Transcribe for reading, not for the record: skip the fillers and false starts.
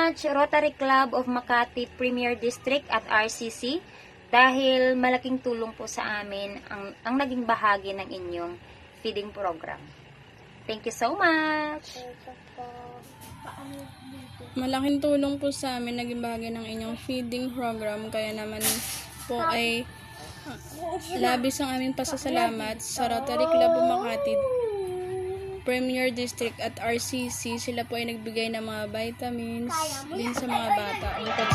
much Rotary Club of Makati Premier District at RCC dahil malaking tulong po sa amin ang naging bahagi ng inyong feeding program. Thank you so much! Malaking tulong po sa amin naging bahagi ng inyong feeding program, kaya naman po ay labis ang aming pasasalamat sa Rotary Club of Makati Premier District at RCC. Sila po ay nagbigay ng mga vitamins din sa mga bata bukod